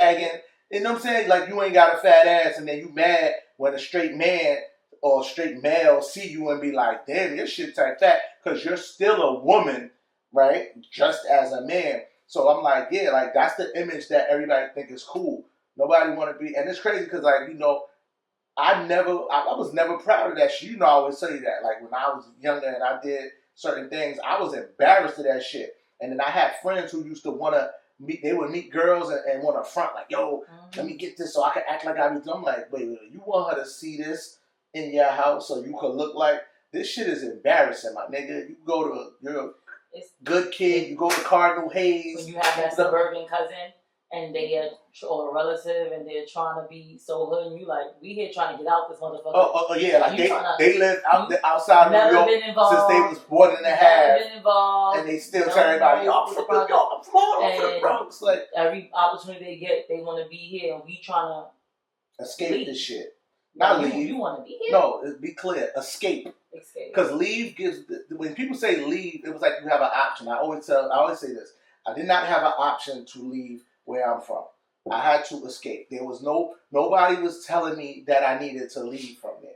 sagging. You know what I'm saying? Like, you ain't got a fat ass, and then you mad when a straight man or a straight male see you and be like, damn, your shit type fat, because you're still a woman, right? Just as a man. So I'm like, yeah, like, that's the image that everybody think is cool. Nobody want to be, and it's crazy because, like, you know, I was never proud of that shit. You know, I always say that. Like, when I was younger and I did certain things, I was embarrassed of that shit. And then I had friends who used to want to meet, they would meet girls and want to front, like, yo, let me get this so I can act like I be. I'm like, wait, you want her to see this in your house so you could look like, this shit is embarrassing, my nigga. You go to, you're a good kid, you go to Cardinal Hayes. When you have that suburban cousin and they are, or a relative, and they're trying to be so hood, and you like, we here trying to get out this motherfucker. Oh yeah, like they live outside of New York since they was born in the half. Been involved, and they still tell everybody, yo, I'm from the Bronx. Like, every opportunity they get, they want to be here, and we trying to escape this shit. Not leave. You want to be here? No, be clear. Escape. Because leave gives. When people say leave, it was like you have an option. I always say this. I did not have an option to leave where I'm from. I had to escape. There was nobody was telling me that I needed to leave from there.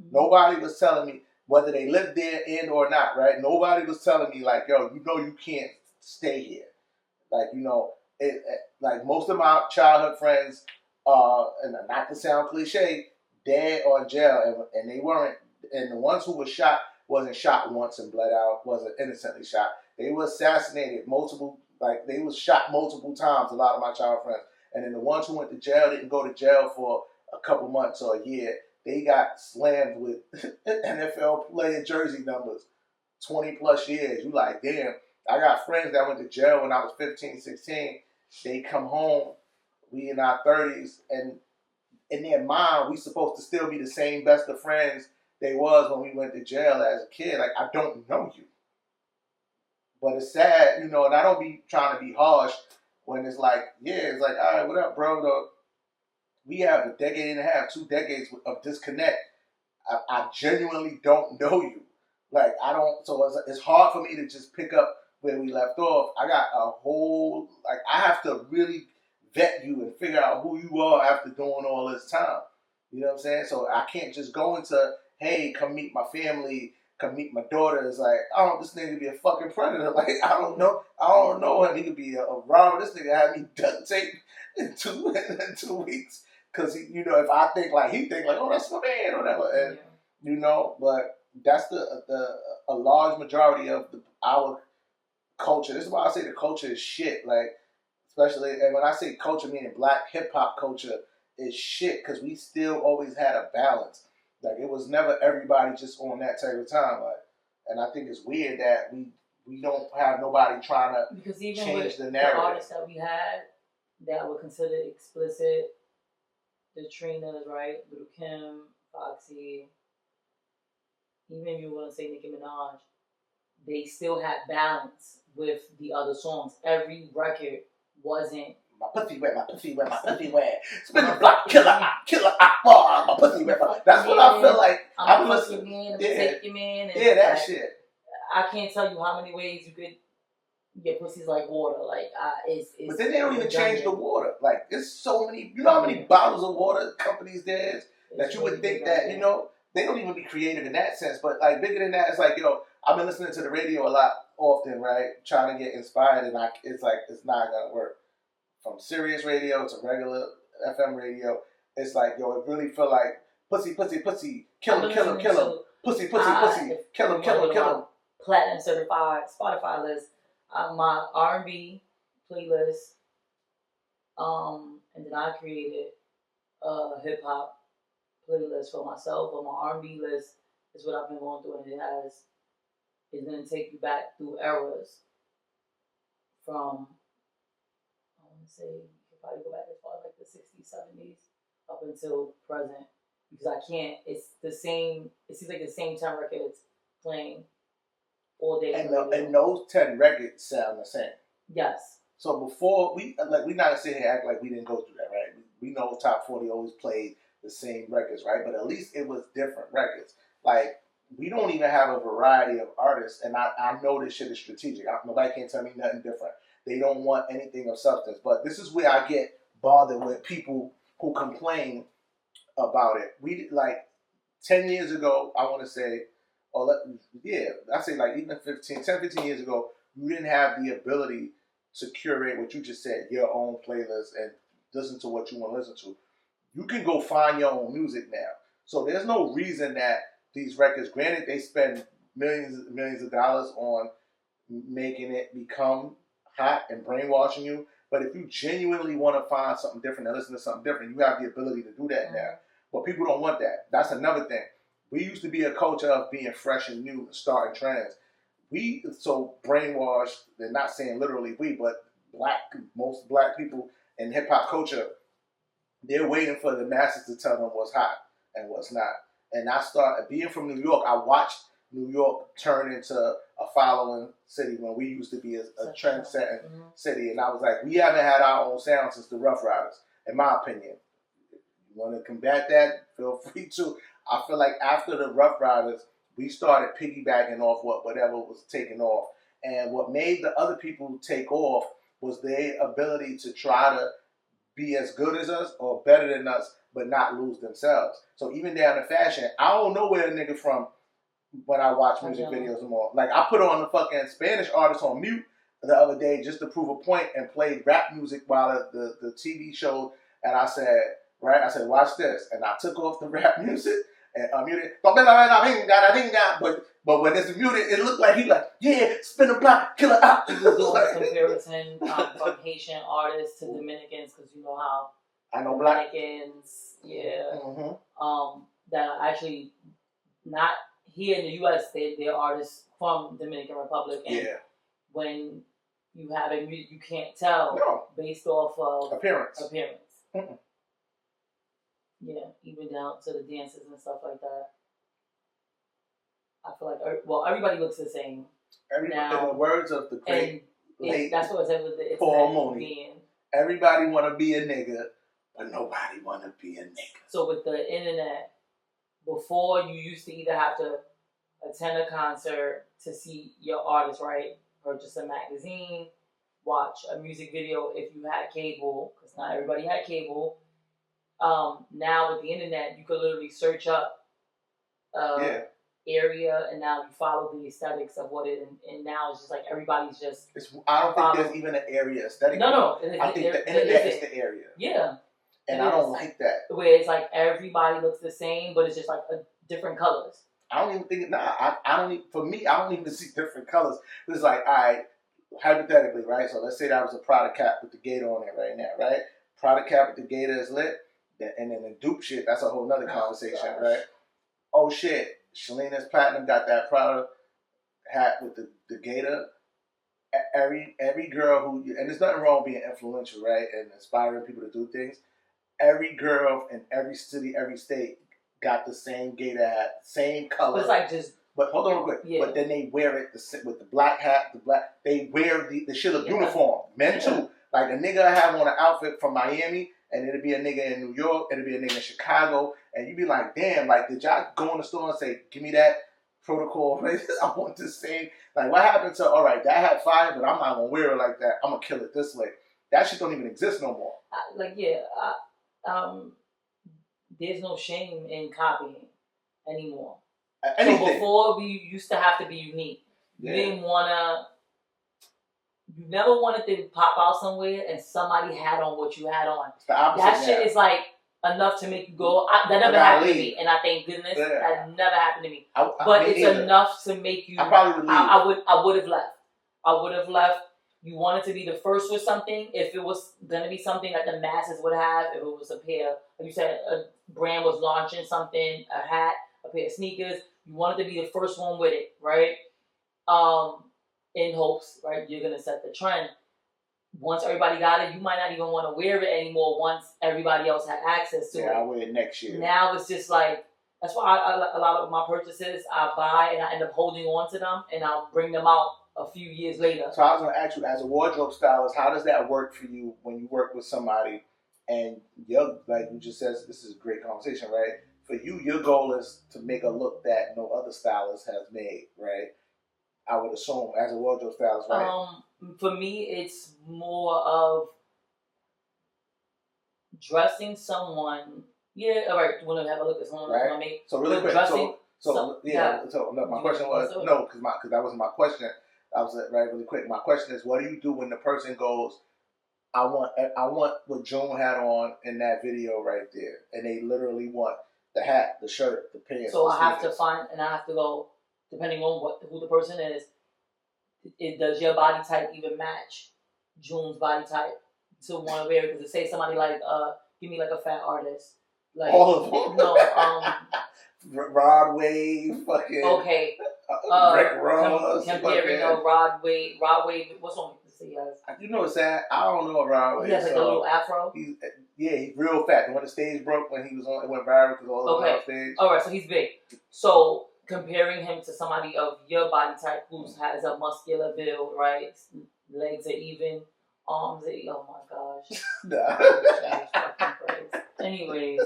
Mm-hmm. Nobody was telling me whether they lived there in or not, right? Nobody was telling me like, yo, you know, you can't stay here. Like, you know, like most of my childhood friends, and not to sound cliche, dead or in jail, and they weren't. And the ones who were shot wasn't shot once and bled out, wasn't innocently shot. They were assassinated multiple. Like, they was shot multiple times, a lot of my child friends. And then the ones who went to jail didn't go to jail for a couple months or a year. They got slammed with NFL player jersey numbers, 20 plus years. You like, damn. I got friends that went to jail when I was 15, 16. They come home, we in our 30s, and in their mind, we supposed to still be the same best of friends they was when we went to jail as a kid. Like, I don't know you. But it's sad, you know, and I don't be trying to be harsh when it's like, yeah, it's like, all right, what up, bro? We have a decade and a half, 2 decades of disconnect. I genuinely don't know you. Like, I don't, so it's hard for me to just pick up where we left off. I got a whole, like, I have to really vet you and figure out who you are after doing all this time. You know what I'm saying? So I can't just go into, hey, come meet my family, come meet my daughter. It's like, I don't, this nigga be a fucking predator. Like, I don't know him. He could be a robber. This nigga had me duct tape in 2 weeks. Because, you know, if I think like, he think like, oh, that's my man or whatever. And, you know, but that's a large majority of our culture. This is why I say the culture is shit. Like, especially, and when I say culture, meaning black hip-hop culture is shit, because we still always had a balance. Like, it was never everybody just on that type of time. Like, and I think it's weird that we don't have nobody trying to because even change with the narrative. The artists that we had that were considered explicit, the Trinas, right? Little Kim, Foxy, even if you want to say Nicki Minaj, they still had balance with the other songs. Every record wasn't my pussy wet, my pussy wet, my pussy wet. Spin the block, killer, my pussy wet. That's what I feel like. I'm listening. I'm take your man. Yeah, that shit. I can't tell you how many ways you could get pussies like water. Like, it's but then they don't even change the water. Like, there's so many. You know how many bottles of water companies there is that you would think that, you know, they don't even be creative in that sense. But like, bigger than that, it's like, yo, I've been listening to the radio a lot often, right? Trying to get inspired, and it's like, it's not gonna work. From Sirius radio to regular FM radio, it's like, yo, it really feel like pussy, pussy, pussy, kill him, kill him, kill him, pussy, pussy, pussy, kill him, kill him, kill him. Platinum certified Spotify list, my R&B playlist, and then I created a hip hop playlist for myself. But my R&B list is what I've been going through, and it's gonna take you back through eras from, I want to say, you could probably go back as far as like the 60s, 70s up until present, because I can't, it's the same, it seems like the same 10 records playing all day. And those 10 records sound the same. Yes. So before, we not gonna sit here and act like we didn't go through that, right? We know Top 40 always played the same records, right? But at least it was different records. Like, we don't even have a variety of artists, and I know this shit is strategic. Nobody can tell me nothing different. They don't want anything of substance. But this is where I get bothered with people who complain about it. We like 10 years ago, I want to say, I say like even 15 years ago, you didn't have the ability to curate what you just said, your own playlist and listen to what you want to listen to. You can go find your own music now. So there's no reason that these records, granted they spend millions of dollars on making it become hot and brainwashing you, but if you genuinely want to find something different and listen to something different, you have the ability to do that now. But people don't want that. That's another thing. We used to be a culture of being fresh and new and starting trends. We so brainwashed, they're not saying literally we, but most black people in hip hop culture, they're waiting for the masses to tell them what's hot and what's not. And I started being from New York. I watched New York turn into a following city when we used to be a trend-setting city. And I was like, we haven't had our own sound since the Rough Riders, in my opinion. If you want to combat that, feel free to. I feel like after the Rough Riders, we started piggybacking off whatever was taking off. And what made the other people take off was their ability to try to be as good as us or better than us, but not lose themselves. So even down to fashion, I don't know where a nigga from when I watch music videos and more. Like I put on the fucking Spanish artist on mute the other day just to prove a point and played rap music while the TV showed, and I said, watch this. And I took off the rap music and unmuted. But when it's muted, it looked like he like, yeah, spin a block, kill it out. He was doing a comparison from Haitian artists to Dominicans, because you know how I know Dominicans, that are actually not here in the U.S. They're artists from Dominican Republic, and when you have a music, you can't tell based off of appearance. Mm-mm. Yeah, even down to the dances and stuff like that. I feel like, everybody looks the same. Now, in the words of the great late that's what I said with the Paul Mooney, everybody want to be a nigga, but nobody want to be a nigga. So with the internet, before you used to either have to attend a concert to see your artist, right? Purchase a magazine, watch a music video if you had cable, because not everybody had cable. Now with the internet, you could literally search up area, and now you follow the aesthetics of what it, and now it's just like everybody's just. I don't think there's even an area aesthetic. No. I think the internet is the area. Yeah. And I don't like that. Where it's like everybody looks the same, but it's just like different colors. I don't even think, I don't even, for me, I don't even see different colors. It's like, all right, hypothetically, right? So let's say that was a Prada cap with the gator on it right now, right? Prada cap with the gator is lit, and then the dupe shit, that's a whole nother conversation, right? Oh shit, Shelina's Platinum got that Prada hat with the gator. Every girl who, and there's nothing wrong being influential, right? And inspiring people to do things. Every girl in every city, every state got the same gator hat, same color. But it's like just. But hold on real quick. Yeah. But then they wear it with the black hat, they wear the shit of uniform. Men too. Like a nigga have on an outfit from Miami, and it'll be a nigga in New York, it'll be a nigga in Chicago, and you be like, damn, like did y'all go in the store and say, give me that protocol? I want the same. Like what happened to, all right, that hat fire, but I'm not gonna wear it like that. I'm gonna kill it this way. That shit don't even exist no more. There's no shame in copying anymore. Anything. So before we used to have to be unique. You never wanted to pop out somewhere and somebody had on what you had on. That shit is like enough to make you go. That never happened to me, and I thank goodness that never happened to me. But it's enough to make you. I probably would leave. I would have left. I would have left. You wanted to be the first with something. If it was gonna be something that the masses would have, if it was a pair, like you said, a brand was launching something, a hat, a pair of sneakers. You wanted to be the first one with it, right? In hopes, right, you're gonna set the trend. Once everybody got it, you might not even want to wear it anymore. Once everybody else had access to it, I'll wear it next year. Now it's just like that's why a lot of my purchases I buy and I end up holding on to them, and I'll bring them out a few years later. So I was going to ask you, as a wardrobe stylist, how does that work for you when you work with somebody and like you just said, this is a great conversation, right? For you, your goal is to make a look that no other stylist has made, right? I would assume, as a wardrobe stylist, right? For me, it's more of dressing someone. Yeah, all right. You want to have a look at someone? Right. So really quick. So no. My question was no, because that wasn't my question. I was right really quick. My question is, what do you do when the person goes, I want what June had on in that video right there, and they literally want the hat, the shirt, the pants. So I have to find, and I have to go, depending on who the person is. Does your body type even match June's body type to want to wear it? Because it say somebody like, give me like a fat artist, like all of them. No, Rod Wave, fucking okay. Rick Ross, comparing Rod Wave. What's on? You know what's sad? I don't know Rod Wave. He has like a little afro. He's real fat. When the stage broke, when he was on, it went viral because all of them on stage. All right, so he's big. So comparing him to somebody of your body type who has a muscular build, right? Legs are even, arms are even. Oh my gosh. Anyways.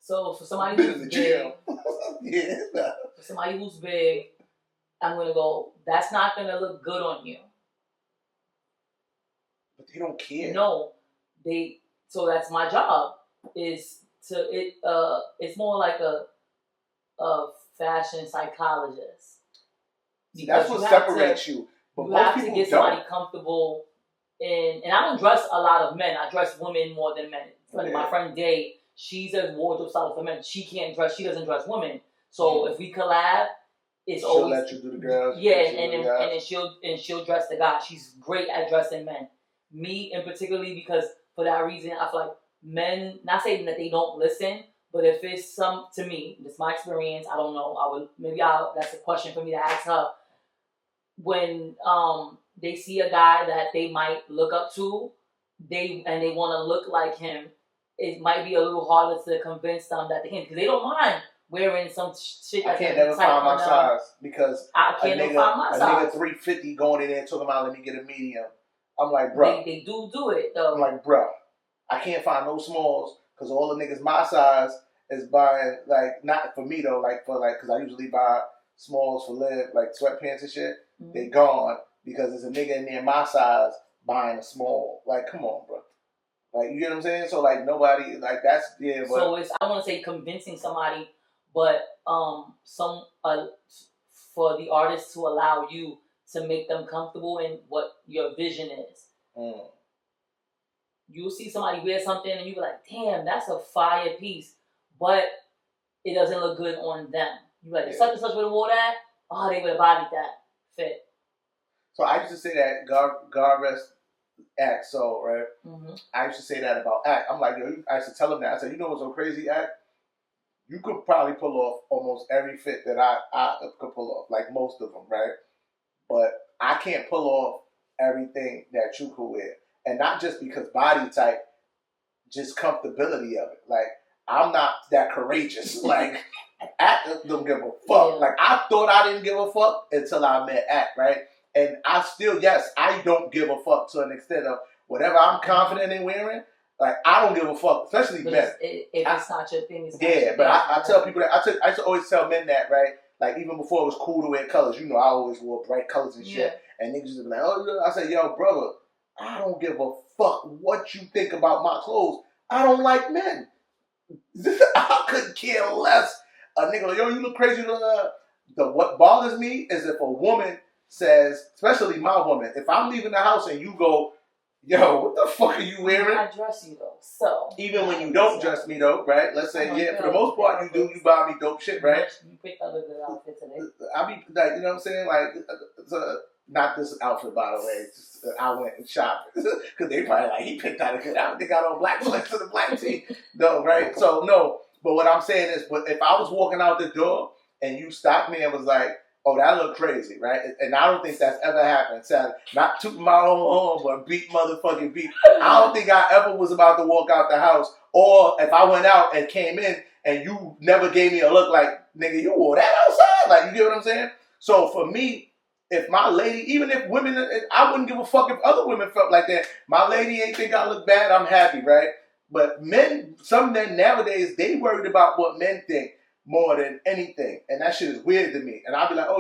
So for somebody who's big, for somebody who's big, I'm gonna go. That's not gonna look good on you. But they don't care. No, they. So that's my job. Is to it. It's more like a fashion psychologist. That's what separates you. But you have to get somebody comfortable in. And I don't dress a lot of men. I dress women more than men. My friend Day. She's a wardrobe stylist for men. She can't dress. She doesn't dress women. So if we collab, she'll let you do the girls. Yeah, and then she'll dress the guy. She's great at dressing men. Me, and particularly because for that reason, I feel like men. Not saying that they don't listen, but if it's to me, it's my experience. I don't know. That's a question for me to ask her. When they see a guy that they might look up to, they want to look like him. It might be a little harder to convince them that they can, because they don't mind wearing some shit. I can't never find my size because I can't never find my size. A nigga 350 going in there talking about let me get a medium. I'm like, bro. They do it though. I'm like, bro. I can't find no smalls because all the niggas my size is buying, like, not for me though, because I usually buy smalls for live, like sweatpants and shit. Mm-hmm. They gone because there's a nigga in there my size buying a small. Like, come on, bro. Like, you get what I'm saying? So, like, nobody, like, that's, yeah. But, so, it's, I want to say convincing somebody, but for the artist to allow you to make them comfortable in what your vision is. You'll see somebody wear something and you be like, damn, that's a fire piece. But it doesn't look good on them. You be like, such and such would have wore that? Oh, they would have bodied that. Fit. So, I used to say that, God rest Act, so right. Mm-hmm. I used to say that about Act. I'm like, I used to tell him that. I said, you know what's so crazy, Act? You could probably pull off almost every fit that I could pull off, like most of them, right? But I can't pull off everything that you could wear, and not just because body type, just comfortability of it. Like, I'm not that courageous. Like, Act don't give a fuck. Yeah. Like, I thought I didn't give a fuck until I met Act, right? And I still, yes, I don't give a fuck to an extent of whatever I'm confident in wearing. Like, I don't give a fuck, especially men. If it's not your thing, it's not your thing. But I tell people that, I used to always tell men that, right? Like, even before it was cool to wear colors, you know, I always wore bright colors and shit. Yeah. And niggas just be like, oh, I said, yo, brother, I don't give a fuck what you think about my clothes. I don't like men. I couldn't care less. A nigga like, yo, you look crazy. What bothers me is if a woman says, especially my woman, if I'm leaving the house and you go, yo, what the fuck are you wearing? I dress you though, so. Even when you don't dress me though, right? Let's say, for the most part you do, you buy me dope shit, right? You picked up a good outfit today. I be like, you know what I'm saying? Like, not this outfit, by the way. Just, I went and shopped. Because they probably like, he picked out a good outfit. They got on black flex to the black tee. No, right? So, no. But what I'm saying is, but if I was walking out the door and you stopped me and was like, oh, that look crazy, right? And I don't think that's ever happened. So, not tooting my own horn, but beat motherfucking beat. I don't think I ever was about to walk out the house. Or if I went out and came in and you never gave me a look like, nigga, you wore that outside? Like, you get what I'm saying? So for me, if my lady, even if women, I wouldn't give a fuck if other women felt like that. My lady ain't think I look bad, I'm happy, right? But men, some men nowadays, they worried about what men think more than anything. And that shit is weird to me. And I'll be like, oh,